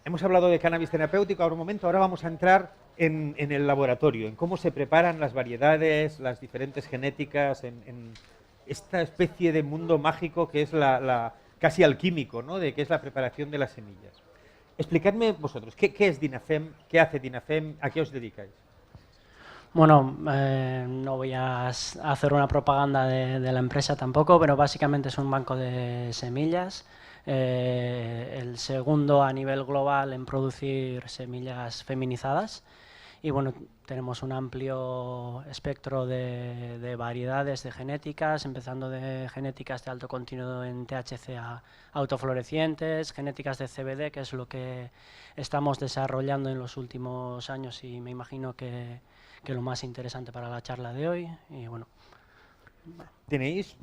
Hemos hablado de cannabis terapéutico ahora un momento, ahora vamos a entrar en el laboratorio, en cómo se preparan las variedades, las diferentes genéticas, en esta especie de mundo mágico que es casi alquímico, ¿no? De qué es la preparación de las semillas. Explicadme vosotros, ¿qué es DINAFEM? ¿Qué hace DINAFEM? ¿A qué os dedicáis? Bueno, no voy a hacer una propaganda de la empresa tampoco, pero básicamente es un banco de semillas, el segundo a nivel global en producir semillas feminizadas. Y bueno, tenemos un amplio espectro de variedades de genéticas, empezando de genéticas de alto contenido en THC a autoflorecientes, genéticas de CBD, que es lo que estamos desarrollando en los últimos años y me imagino que lo más interesante para la charla de hoy. Y bueno, Tenéis,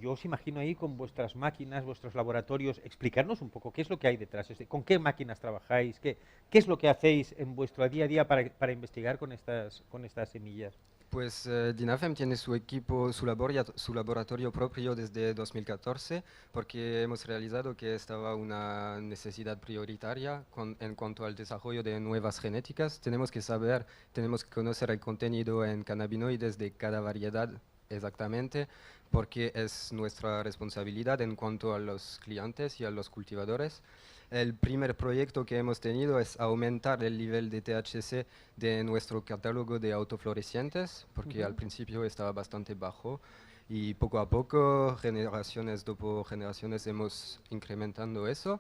yo os imagino ahí con vuestras máquinas, vuestros laboratorios, explicarnos un poco qué es lo que hay detrás, con qué máquinas trabajáis, qué es lo que hacéis en vuestro día a día para investigar con estas semillas. Pues DINAFEM tiene su equipo, su laboratorio propio desde 2014, porque hemos realizado que estaba una necesidad prioritaria en cuanto al desarrollo de nuevas genéticas. Tenemos que saber, tenemos que conocer el contenido en cannabinoides de cada variedad exactamente, porque es nuestra responsabilidad en cuanto a los clientes y a los cultivadores. El primer proyecto que hemos tenido es aumentar el nivel de THC de nuestro catálogo de autoflorecientes, porque al principio estaba bastante bajo y poco a poco, generaciones por generaciones, hemos incrementando eso.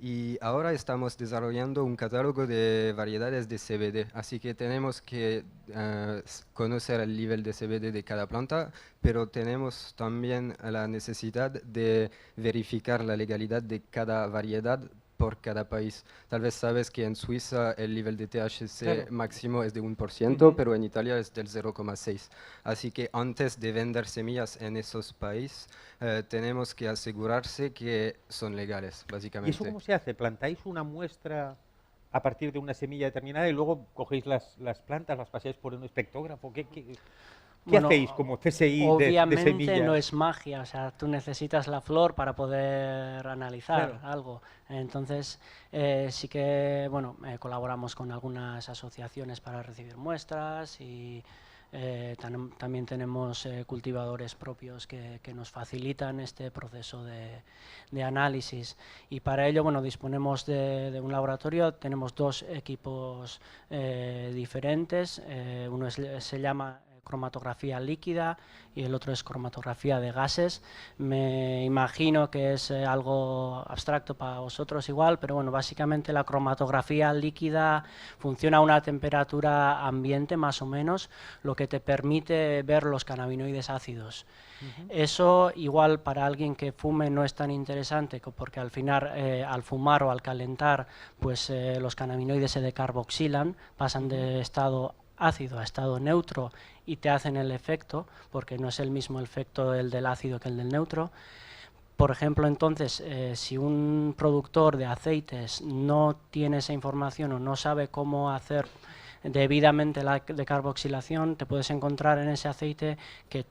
Y ahora estamos desarrollando un catálogo de variedades de CBD, así que tenemos que conocer el nivel de CBD de cada planta, pero tenemos también la necesidad de verificar la legalidad de cada variedad por cada país. Tal vez sabes que en Suiza el nivel de THC Claro. máximo es de 1%, Ujú. pero en Italia es del 0,6%. Así que antes de vender semillas en esos países, tenemos que asegurarse que son legales, ¿Y eso básicamente. cómo se hace? ¿Plantáis una muestra a partir de una semilla determinada y luego cogéis las plantas, las pasáis por un espectrógrafo? ¿Qué hacéis bueno, como CSI de obviamente no semillas? es magia, o sea, tú necesitas la flor para poder analizar Claro. algo. Entonces, sí que, bueno, colaboramos con algunas asociaciones para recibir muestras y también tenemos cultivadores propios que nos facilitan este proceso de análisis. Y para ello, bueno, disponemos de un laboratorio, tenemos dos equipos diferentes. Uno se llama cromatografía líquida y el otro es cromatografía de gases. Me imagino que es algo abstracto para vosotros igual, pero bueno, básicamente la cromatografía líquida funciona a una temperatura ambiente más o menos, lo que te permite ver los cannabinoides ácidos. Eso igual para alguien que fume no es tan interesante porque al final al fumar o al calentar pues los cannabinoides se decarboxilan, pasan de estado ácido a estado neutro y te hacen el efecto, porque no es el mismo efecto el del ácido que el del neutro. Por ejemplo, entonces, si un productor de aceites no tiene esa información o no sabe cómo hacer debidamente la decarboxilación, te puedes encontrar en ese aceite que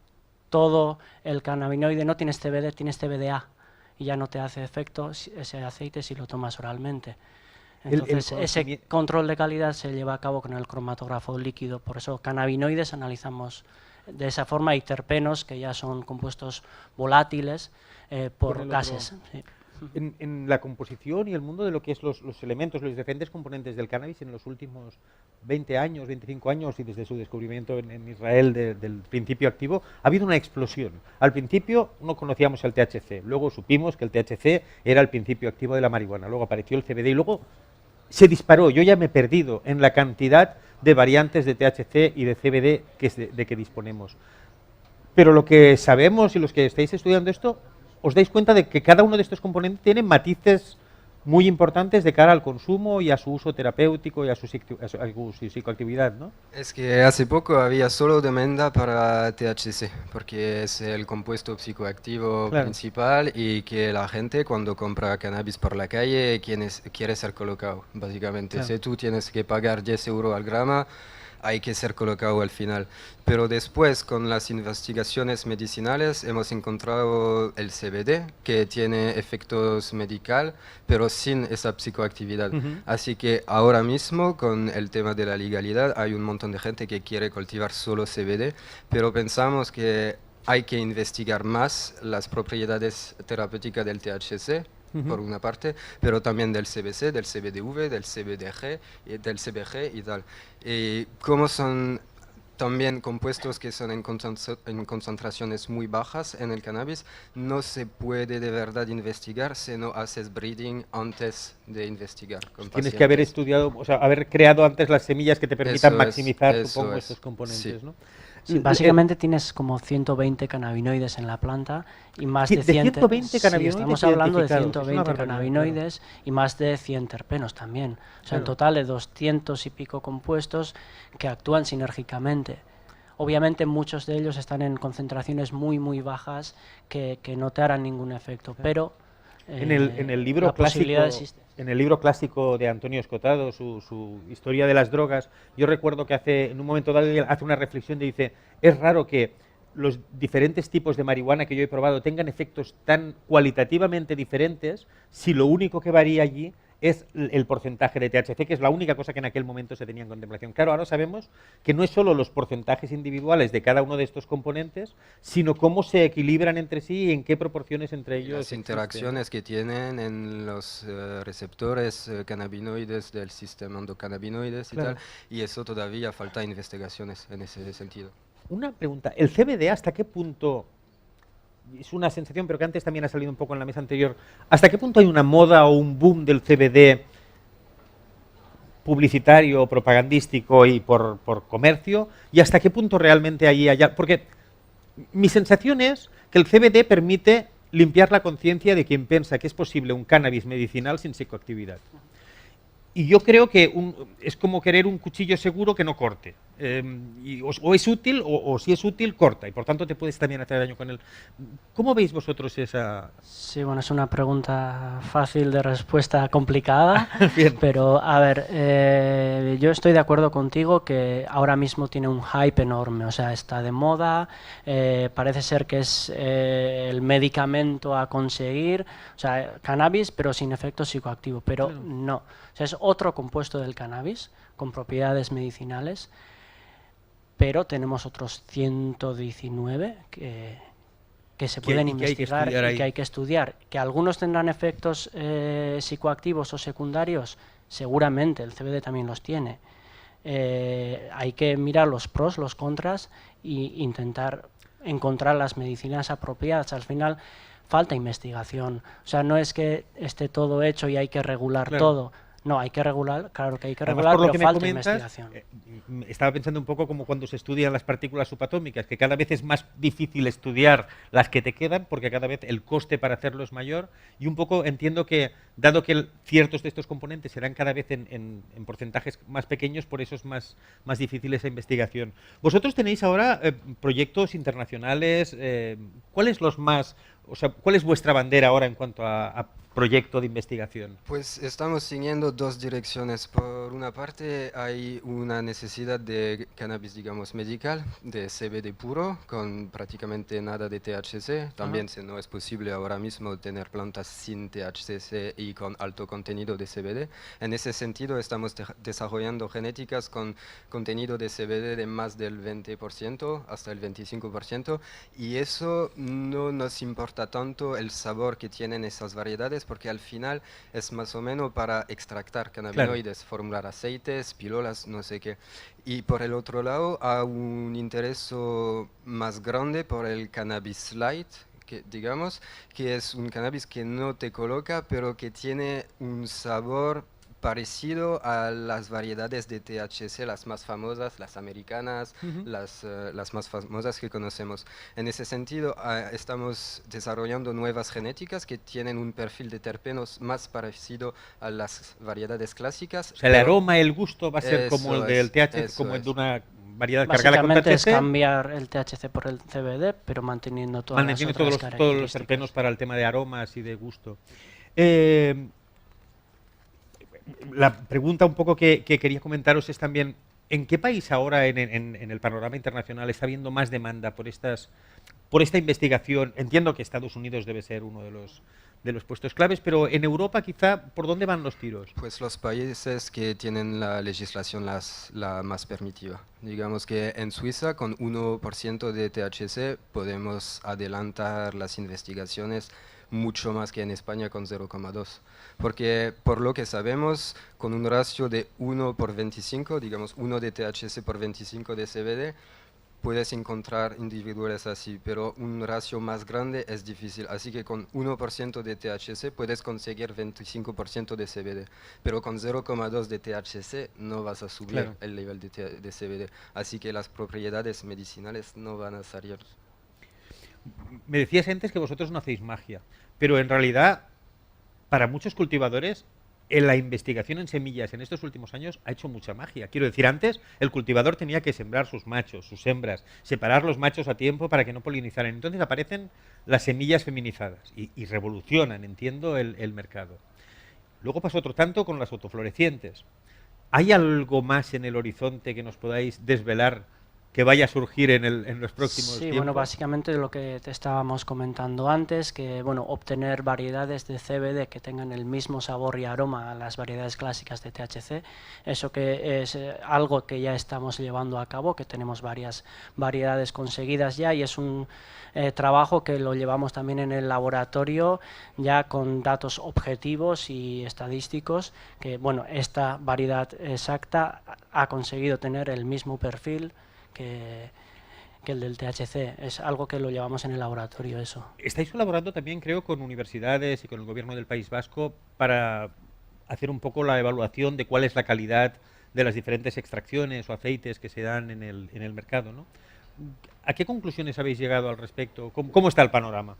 todo el cannabinoide no tienes CBD, tienes CBDA y ya no te hace efecto ese aceite si lo tomas oralmente. El Entonces, ese conocimiento. control de calidad se lleva a cabo con el cromatógrafo líquido. Por eso, cannabinoides analizamos de esa forma y terpenos, que ya son compuestos volátiles Con por el otro. gases. Sí. En la composición y el mundo de lo que es los elementos, los diferentes componentes del cannabis en los últimos 20 años, 25 años y desde su descubrimiento en Israel del principio activo, ha habido una explosión. Al principio no conocíamos el THC, luego supimos que el THC era el principio activo de la marihuana, luego apareció el CBD y luego se disparó. Yo ya me he perdido en la cantidad de variantes de THC y de CBD de que disponemos. Pero lo que sabemos y los que estáis estudiando esto, os dais cuenta de que cada uno de estos componentes tiene matices muy importantes de cara al consumo y a su uso terapéutico y a su psicoactividad, ¿no? Es que hace poco había solo demanda para THC, porque es el compuesto psicoactivo Claro, principal y que la gente cuando compra cannabis por la calle quiere ser colocado, básicamente. claro. Si tú tienes que pagar 10 euros al grama, hay que ser colocado al final. Pero después, con las investigaciones medicinales, hemos encontrado el CBD, que tiene efectos medicales, pero sin esa psicoactividad. Así que ahora mismo, con el tema de la legalidad, hay un montón de gente que quiere cultivar solo CBD, pero pensamos que hay que investigar más las propiedades terapéuticas del THC, por una parte, pero también del CBC, del CBDV, del CBDG, del CBG y tal. Y como son también compuestos que son en concentraciones muy bajas en el cannabis, no se puede de verdad investigar si no haces breeding antes de investigar con Tienes que haber pacientes. estudiado, o sea, haber creado antes las semillas que te permitan Eso es, maximizar, eso supongo, es, estos componentes, sí. ¿no? Sí, básicamente tienes como 120 cannabinoides en la planta y más Sí, de de 100 120 sí, cannabinoides estamos hablando de identificados, es una 120 barbaridad, cannabinoides y más de 100 terpenos también. O sea, en Claro. total de 200 y pico compuestos que actúan sinérgicamente. Obviamente muchos de ellos están en concentraciones muy bajas que no te harán ningún efecto, pero En el libro la posibilidad clásico, existe. en el libro clásico de Antonio Escotado, su historia de las drogas, yo recuerdo que en un momento dado él hace una reflexión y dice, es raro que los diferentes tipos de marihuana que yo he probado tengan efectos tan cualitativamente diferentes si lo único que varía allí es el porcentaje de THC, que es la única cosa que en aquel momento se tenía en contemplación. Claro, ahora sabemos que no es solo los porcentajes individuales de cada uno de estos componentes, sino cómo se equilibran entre sí y en qué proporciones entre ellos Las existen. interacciones que tienen en los receptores cannabinoides del sistema endocannabinoides y Claro. tal, y eso todavía falta investigaciones en ese sentido. Una pregunta, ¿el CBD hasta qué punto, es una sensación, pero que antes también ha salido un poco en la mesa anterior, hasta qué punto hay una moda o un boom del CBD publicitario, propagandístico y por comercio, y hasta qué punto realmente allá? Porque mi sensación es que el CBD permite limpiar la conciencia de quien piensa que es posible un cannabis medicinal sin psicoactividad. Y yo creo que es como querer un cuchillo seguro que no corte. O es útil, o si es útil, corta. Y por tanto te puedes también hacer daño con él. ¿Cómo veis vosotros esa...? Sí, bueno, es una pregunta fácil de respuesta complicada, Bien. pero a ver, yo estoy de acuerdo contigo que ahora mismo tiene un hype enorme, o sea, está de moda, parece ser que es el medicamento a conseguir, o sea, cannabis pero sin efecto psicoactivo, pero Claro. no, o sea, es otro compuesto del cannabis con propiedades medicinales, pero tenemos otros 119 que se pueden y que hay que investigar estudiar y ahí. que hay que estudiar. Que algunos tendrán efectos psicoactivos o secundarios, seguramente, el CBD también los tiene. Hay que mirar los pros, los contras e intentar encontrar las medicinas apropiadas. Al final falta investigación. O sea, no es que esté todo hecho y hay que regular Claro. todo. No, hay que regular, claro que hay que Además, regular, por lo pero que me falta comentas, investigación. estaba pensando un poco como cuando se estudian las partículas subatómicas, que cada vez es más difícil estudiar las que te quedan, porque cada vez el coste para hacerlo es mayor, y un poco entiendo que, dado que ciertos de estos componentes serán cada vez en porcentajes más pequeños, por eso es más difícil esa investigación. Vosotros tenéis ahora proyectos internacionales, ¿cuáles los más, o sea, cuál es vuestra bandera ahora en cuanto a proyecto de investigación? Pues estamos siguiendo dos direcciones. Por una parte hay una necesidad de cannabis, digamos, medical, de CBD puro, con prácticamente nada de THC. También si no es posible ahora mismo tener plantas sin THC y con alto contenido de CBD. En ese sentido estamos desarrollando genéticas con contenido de CBD de más del 20% hasta el 25%, y eso no nos importa tanto el sabor que tienen esas variedades, porque al final es más o menos para extractar cannabinoides, formular aceites, pilolas, no sé qué. Y por el otro lado, hay un interés más grande por el cannabis light, que, digamos, que es un cannabis que no te coloca, pero que tiene un sabor parecido a las variedades de THC, las más famosas, las americanas, las más famosas que conocemos. En ese sentido, estamos desarrollando nuevas genéticas que tienen un perfil de terpenos más parecido a las variedades clásicas. O sea, el aroma, el gusto va a ser como el del THC, como el de una variedad cargada con Básicamente es THC, cambiar el THC por el CBD, pero manteniendo todas las otras todos los características. terpenos para el tema de aromas y de gusto. La pregunta un poco que quería comentaros es también, ¿En qué país ahora en el panorama internacional está habiendo más demanda por esta investigación? Entiendo que Estados Unidos debe ser uno de los puestos claves, pero en Europa quizá, ¿por dónde van los tiros? Pues los países que tienen la legislación la más permisiva. Digamos que en Suiza con 1% de THC podemos adelantar las investigaciones mucho más que en España con 0,2. Porque por lo que sabemos, con un ratio de 1 por 25, digamos 1 de THC por 25 de CBD, puedes encontrar individuales así, pero un ratio más grande es difícil. Así que con 1% de THC puedes conseguir 25% de CBD, pero con 0,2 de THC no vas a subir Claro. el nivel de CBD. Así que las propiedades medicinales no van a salir. Me decías antes que vosotros no hacéis magia, pero en realidad, para muchos cultivadores, en la investigación en semillas en estos últimos años ha hecho mucha magia. Quiero decir, antes el cultivador tenía que sembrar sus machos, sus hembras, separar los machos a tiempo para que no polinizaran. Entonces aparecen las semillas feminizadas y revolucionan, entiendo, el mercado. Luego pasó otro tanto con las autoflorecientes. ¿Hay algo más en el horizonte que nos podáis desvelar que vaya a surgir en los próximos Sí, tiempos? bueno, básicamente lo que te estábamos comentando antes, que bueno, obtener variedades de CBD que tengan el mismo sabor y aroma a las variedades clásicas de THC, eso que es algo que ya estamos llevando a cabo, que tenemos varias variedades conseguidas ya y es un trabajo que lo llevamos también en el laboratorio ya con datos objetivos y estadísticos, que bueno, esta variedad exacta ha conseguido tener el mismo perfil que el del THC. Es algo que lo llevamos en el laboratorio, eso. Estáis colaborando también, creo, con universidades y con el gobierno del País Vasco para hacer un poco la evaluación de cuál es la calidad de las diferentes extracciones o aceites que se dan en el mercado, ¿no? ¿A qué conclusiones habéis llegado al respecto? ¿Cómo está el panorama?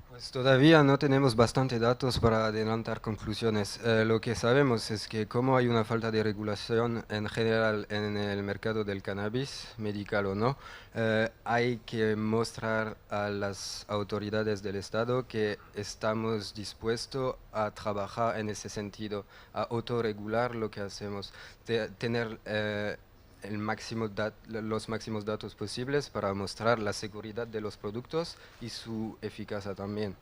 Pues todavía no tenemos bastante datos para adelantar conclusiones. Lo que sabemos es que como hay una falta de regulación en general en el mercado del cannabis, medical o no, hay que mostrar a las autoridades del Estado que estamos dispuestos a trabajar en ese sentido, a autorregular lo que hacemos, tener los máximos datos posibles para mostrar la seguridad de los productos y su eficacia también.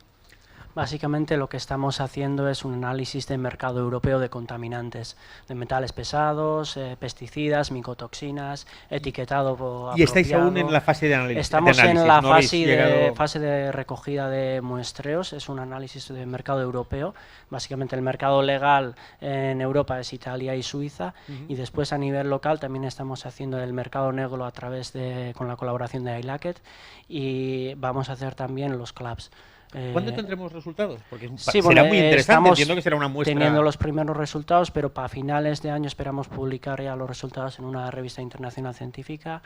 Básicamente lo que estamos haciendo es un análisis de mercado europeo de contaminantes, de metales pesados, pesticidas, micotoxinas, etiquetado apropiado. ¿Y estáis aún en la fase de análisis? Estamos en la ¿No habéis llegado? fase de recogida de muestreos, es un análisis de mercado europeo. Básicamente el mercado legal en Europa es Italia y Suiza, y después a nivel local también estamos haciendo el mercado negro a través con la colaboración de iLacket, y vamos a hacer también los clubs. ¿Cuándo tendremos resultados? Porque Sí, será bueno, muy interesante, estamos entiendo que será una muestra. teniendo los primeros resultados, pero para finales de año esperamos publicar ya los resultados en una revista internacional científica.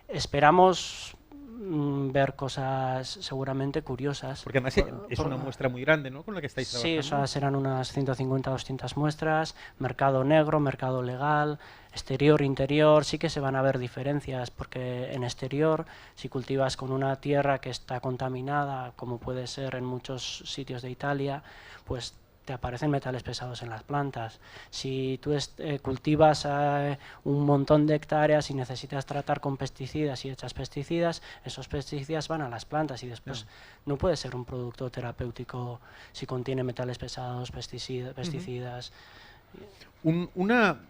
Esperamos ver cosas seguramente curiosas. Porque además es una muestra muy grande, ¿no?, con la que estáis trabajando. Sí, o sea, serán unas 150 o 200 muestras, mercado negro, mercado legal, exterior, interior. Sí que se van a ver diferencias, porque en exterior, si cultivas con una tierra que está contaminada, como puede ser en muchos sitios de Italia, pues te aparecen metales pesados en las plantas. Si tú cultivas un montón de hectáreas y necesitas tratar con pesticidas y echas pesticidas, esos pesticidas van a las plantas y después no puede ser un producto terapéutico si contiene metales pesados, pesticidas. Una,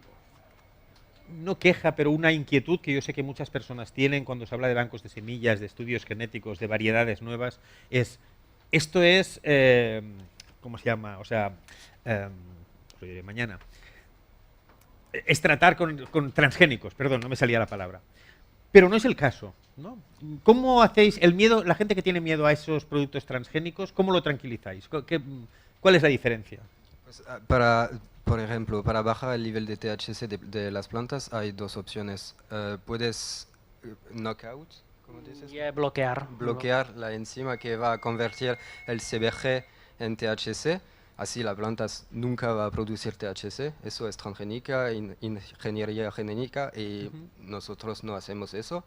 no queja, pero una inquietud que yo sé que muchas personas tienen cuando se habla de bancos de semillas, de estudios genéticos, de variedades nuevas, es, esto es... ¿cómo se llama? O sea, lo diré mañana. Es tratar con transgénicos, perdón, no me salía la palabra. Pero no es el caso, ¿no? ¿Cómo hacéis el miedo, la gente que tiene miedo a esos productos transgénicos, cómo lo tranquilizáis? ¿Cuál es la diferencia? Pues, por ejemplo, para bajar el nivel de THC de las plantas hay dos opciones. Puedes knockout, ¿cómo dices? Bloquear. Bloquear la enzima que va a convertir el CBG en THC, Así la planta nunca va a producir THC, eso es transgénica, ingeniería genética, y nosotros no hacemos eso.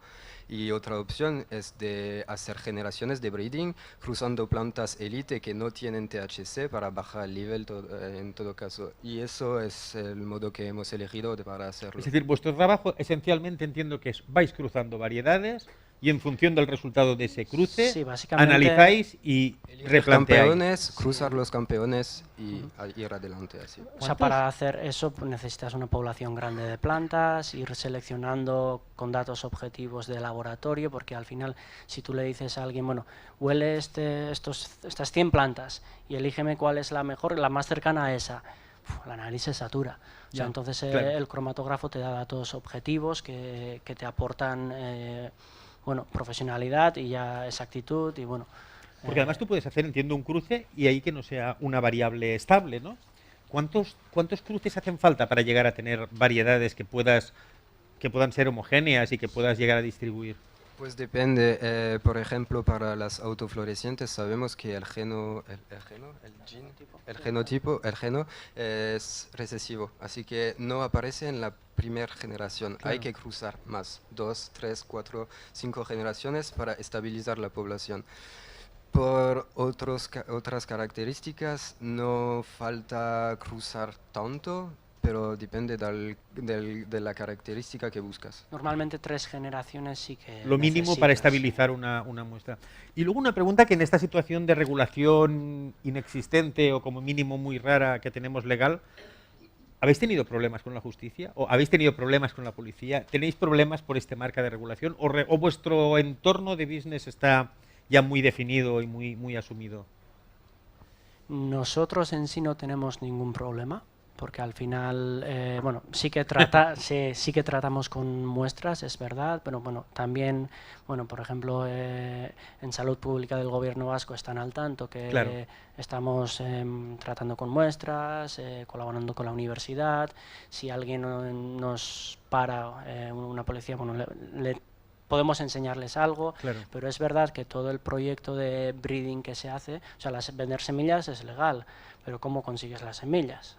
Y otra opción es de hacer generaciones de breeding cruzando plantas élite que no tienen THC para bajar el nivel en todo caso. Y eso es el modo que hemos elegido para hacerlo. Es decir, vuestro trabajo esencialmente entiendo que es vais cruzando variedades y en función del resultado de ese cruce Sí, básicamente analizáis y replanteáis. Campeones, cruzar los campeones y ir adelante así. O sea, para hacer eso pues, necesitas una población grande de plantas, ir seleccionando con datos objetivos de laboratorio, porque al final si tú le dices a alguien, bueno, huele estas 100 plantas y elígeme cuál es la mejor, la más cercana a esa, la nariz se satura. O sea, entonces claro, el cromatógrafo te da datos objetivos que te aportan bueno, profesionalidad y ya exactitud y bueno. Porque además tú puedes hacer, entiendo, un cruce y ahí que no sea una variable estable, ¿no? ¿Cuántos cruces hacen falta para llegar a tener variedades que puedan ser homogéneas y que puedas llegar a distribuir? Pues depende. Por ejemplo, para las autoflorecientes sabemos que el geno es recesivo, así que no aparece en la primera generación. Claro. Hay que cruzar más, 2, 3, 4, 5 generaciones para estabilizar la población. Por otras características no falta cruzar tanto, pero depende de la característica que buscas. Normalmente 3 generaciones sí que lo mínimo necesitas para estabilizar una muestra. Y luego una pregunta que en esta situación de regulación inexistente o como mínimo muy rara que tenemos legal, ¿habéis tenido problemas con la justicia? ¿O habéis tenido problemas con la policía? ¿Tenéis problemas por este marca de regulación? ¿O vuestro entorno de business está ya muy definido y muy asumido? Nosotros en sí no tenemos ningún problema, porque al final, bueno, sí que tratamos con muestras, es verdad, pero bueno, también, bueno, por ejemplo, en Salud Pública del Gobierno Vasco están al tanto que claro, estamos tratando con muestras, colaborando con la universidad. Si alguien nos para, una policía, bueno, le podemos enseñarles algo, claro, pero es verdad que todo el proyecto de breeding que se hace, o sea, vender semillas es legal, pero ¿cómo consigues las semillas?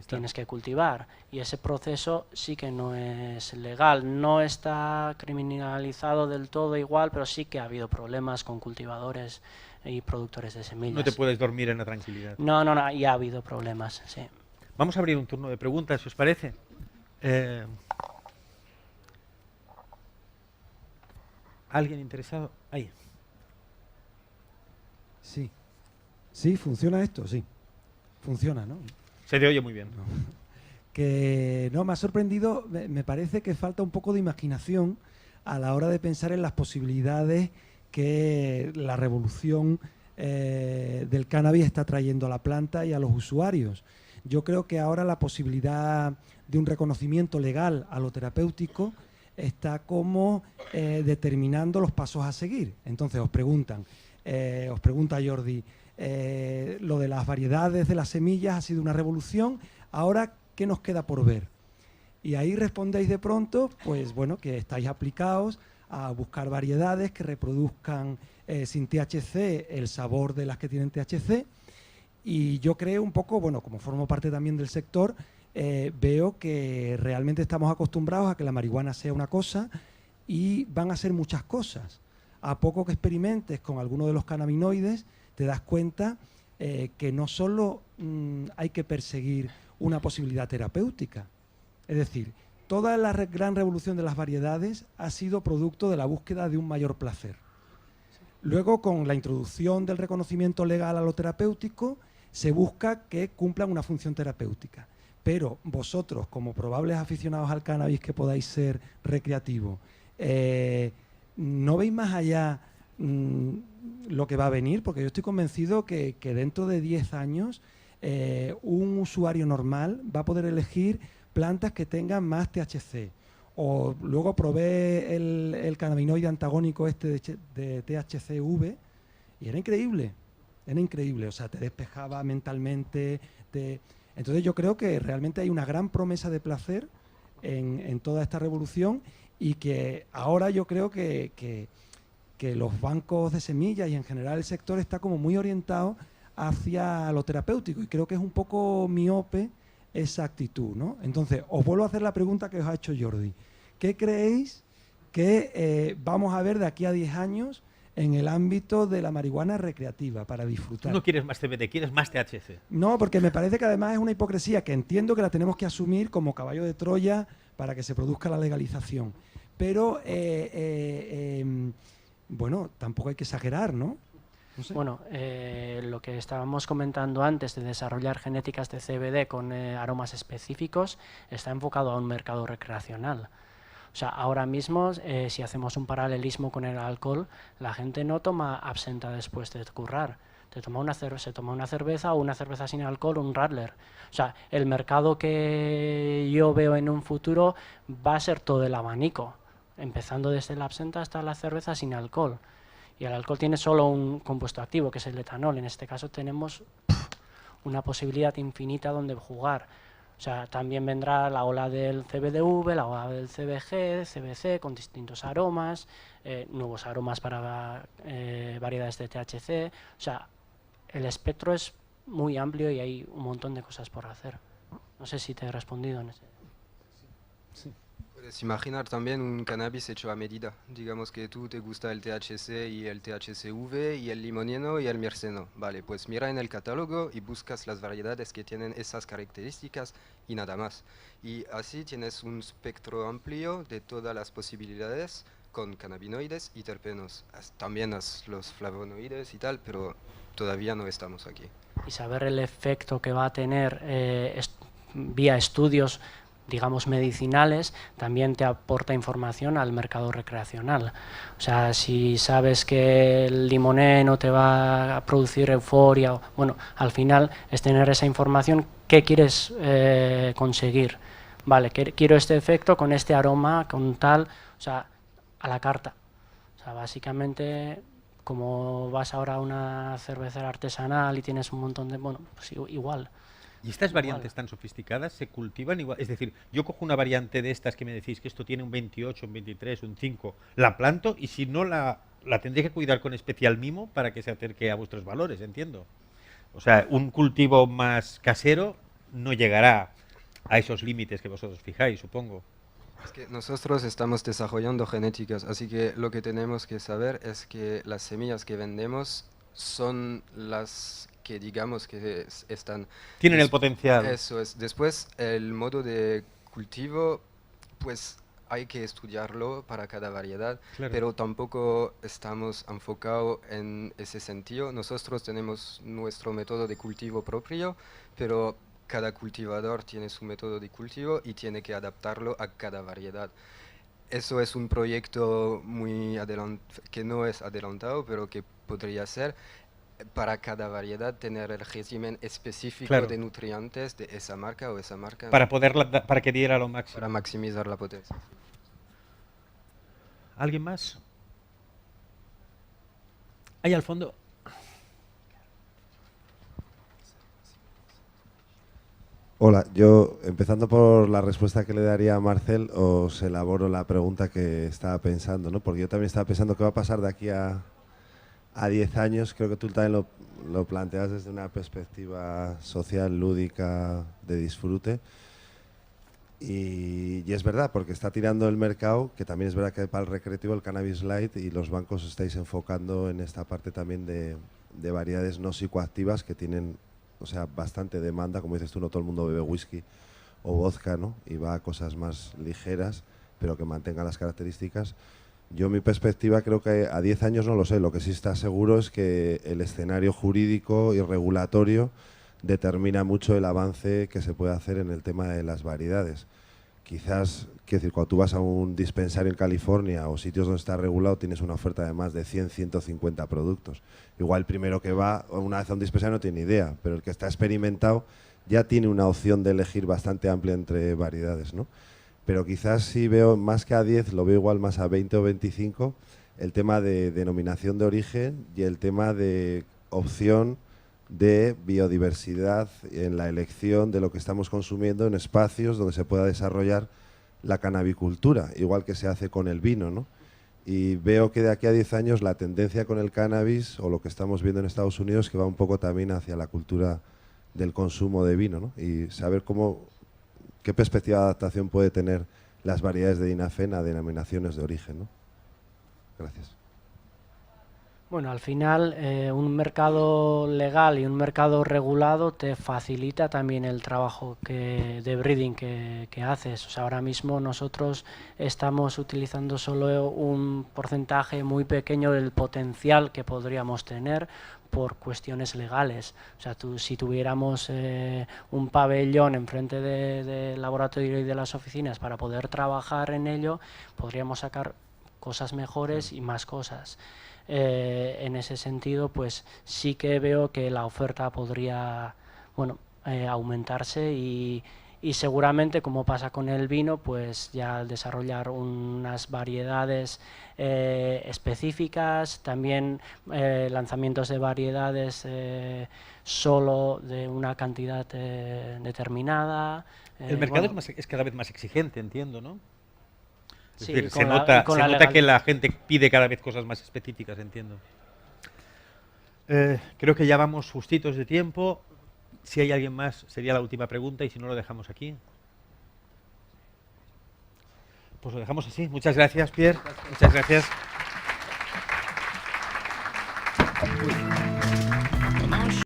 Tienes que cultivar y ese proceso sí que no es legal, no está criminalizado del todo igual, pero sí que ha habido problemas con cultivadores y productores de semillas. No te puedes dormir en la tranquilidad. No, ya ha habido problemas, sí. Vamos a abrir un turno de preguntas, si os parece. ¿Alguien interesado? Ahí. Sí, funciona esto, sí. Funciona, ¿no? Se te oye muy bien. Que no, me ha sorprendido, me parece que falta un poco de imaginación a la hora de pensar en las posibilidades que la revolución del cannabis está trayendo a la planta y a los usuarios. Yo creo que ahora la posibilidad de un reconocimiento legal a lo terapéutico está como determinando los pasos a seguir. Entonces os pregunta Jordi, lo de las variedades de las semillas ha sido una revolución, ahora ¿qué nos queda por ver? Y ahí respondéis de pronto, pues bueno, que estáis aplicados a buscar variedades que reproduzcan sin THC el sabor de las que tienen THC, y yo creo un poco, bueno, como formo parte también del sector, veo que realmente estamos acostumbrados a que la marihuana sea una cosa y van a ser muchas cosas. A poco que experimentes con alguno de los cannabinoides, te das cuenta que no solo hay que perseguir una posibilidad terapéutica. Es decir, toda la gran revolución de las variedades ha sido producto de la búsqueda de un mayor placer. Luego, con la introducción del reconocimiento legal a lo terapéutico, se busca que cumplan una función terapéutica. Pero vosotros, como probables aficionados al cannabis que podáis ser recreativos, ¿no veis más allá lo que va a venir? Porque yo estoy convencido que dentro de 10 años un usuario normal va a poder elegir plantas que tengan más THC. O luego probé el cannabinoide antagónico este de THCV y era increíble, o sea, te despejaba mentalmente. Entonces yo creo que realmente hay una gran promesa de placer en toda esta revolución, y que ahora yo creo que los bancos de semillas y en general el sector está como muy orientado hacia lo terapéutico, y creo que es un poco miope esa actitud, ¿no? Entonces, os vuelvo a hacer la pregunta que os ha hecho Jordi. ¿Qué creéis que vamos a ver de aquí a 10 años en el ámbito de la marihuana recreativa para disfrutar? Tú no quieres más CBD, quieres más THC. No, porque me parece que además es una hipocresía que entiendo que la tenemos que asumir como caballo de Troya para que se produzca la legalización. Pero, bueno, tampoco hay que exagerar, ¿no? No sé. Bueno, lo que estábamos comentando antes de desarrollar genéticas de CBD con aromas específicos está enfocado a un mercado recreacional. O sea, ahora mismo, si hacemos un paralelismo con el alcohol, la gente no toma absenta después de currar. Se toma una cerveza o una cerveza sin alcohol, un radler. O sea, el mercado que yo veo en un futuro va a ser todo el abanico, empezando desde la absenta hasta la cerveza sin alcohol. Y el alcohol tiene solo un compuesto activo, que es el etanol. En este caso tenemos una posibilidad infinita donde jugar. O sea, también vendrá la ola del CBDV, la ola del CBG, CBC, con distintos aromas, nuevos aromas para variedades de THC. O sea, el espectro es muy amplio y hay un montón de cosas por hacer. No sé si te he respondido en ese. Sí. Puedes imaginar también un cannabis hecho a medida. Digamos que tú te gusta el THC y el THCV y el limoneno y el mirceno. Vale, pues mira en el catálogo y buscas las variedades que tienen esas características y nada más. Y así tienes un espectro amplio de todas las posibilidades con cannabinoides y terpenos. También los flavonoides y tal, pero todavía no estamos aquí. Y saber el efecto que va a tener vía estudios, digamos, medicinales, también te aporta información al mercado recreacional. O sea, si sabes que el limoné no te va a producir euforia, bueno, al final es tener esa información. ¿Qué quieres conseguir? Vale, quiero este efecto con este aroma, con tal, o sea, a la carta. O sea, básicamente, como vas ahora a una cervecera artesanal y tienes un montón de, bueno, pues igual. ¿Y estas variantes tan sofisticadas se cultivan igual? Es decir, yo cojo una variante de estas que me decís que esto tiene un 28, un 23, un 5, la planto y si no la tendré que cuidar con especial mimo para que se acerque a vuestros valores, entiendo. O sea, un cultivo más casero no llegará a esos límites que vosotros fijáis, supongo. Es que nosotros estamos desarrollando genéticas, así que lo que tenemos que saber es que las semillas que vendemos son las que digamos que están... Tienen el potencial. Eso es. Después, el modo de cultivo, pues hay que estudiarlo para cada variedad, Claro. pero tampoco estamos enfocados en ese sentido. Nosotros tenemos nuestro método de cultivo propio, pero cada cultivador tiene su método de cultivo y tiene que adaptarlo a cada variedad. Eso es un proyecto muy que no es adelantado, pero que podría ser para cada variedad tener el régimen específico Claro. de nutrientes de esa marca o esa marca Para para que diera lo máximo. para maximizar la potencia. ¿Alguien más? Ahí al fondo. Hola, yo empezando por la respuesta que le daría a Marcel, os elaboro la pregunta que estaba pensando, ¿no? Porque yo también estaba pensando qué va a pasar de aquí a 10 años. Creo que tú también lo planteas desde una perspectiva social, lúdica, de disfrute. Y es verdad, porque está tirando el mercado, que también es verdad que para el recreativo el cannabis light y los bancos os estáis enfocando en esta parte también de variedades no psicoactivas que tienen, o sea, bastante demanda. Como dices tú, no todo el mundo bebe whisky o vodka, ¿no? Y va a cosas más ligeras, pero que mantengan las características. Yo mi perspectiva creo que a 10 años no lo sé. Lo que sí está seguro es que el escenario jurídico y regulatorio determina mucho el avance que se puede hacer en el tema de las variedades. Quizás, quiero decir, cuando tú vas a un dispensario en California o sitios donde está regulado, tienes una oferta de más de 100, 150 productos. Igual el primero que va una vez a un dispensario no tiene idea, pero el que está experimentado ya tiene una opción de elegir bastante amplia entre variedades, ¿no? Pero quizás si veo más que a 10, lo veo igual más a 20 o 25, el tema de denominación de origen y el tema de opción de biodiversidad en la elección de lo que estamos consumiendo en espacios donde se pueda desarrollar la cannabicultura, igual que se hace con el vino, ¿no? Y veo que de aquí a 10 años la tendencia con el cannabis, o lo que estamos viendo en Estados Unidos, que va un poco también hacia la cultura del consumo de vino, ¿no? Y saber qué perspectiva de adaptación puede tener las variedades de Dinafen a denominaciones de origen, ¿no? Gracias. Bueno, al final un mercado legal y un mercado regulado te facilita también el trabajo de breeding que haces. O sea, ahora mismo nosotros estamos utilizando solo un porcentaje muy pequeño del potencial que podríamos tener por cuestiones legales. O sea, si tuviéramos un pabellón enfrente del laboratorio y de las oficinas para poder trabajar en ello, podríamos sacar cosas mejores y más cosas. En ese sentido, pues sí que veo que la oferta podría, bueno, aumentarse y seguramente, como pasa con el vino, pues ya desarrollar unas variedades específicas, también lanzamientos de variedades solo de una cantidad determinada. El mercado es cada vez más exigente, entiendo, ¿no? Es Sí, decir, con se la nota que la gente pide cada vez cosas más específicas, entiendo. Creo que ya vamos justitos de tiempo. Si hay alguien más, sería la última pregunta, y si no, lo dejamos aquí. Pues lo dejamos así. Muchas gracias, Pierre. Muchas gracias.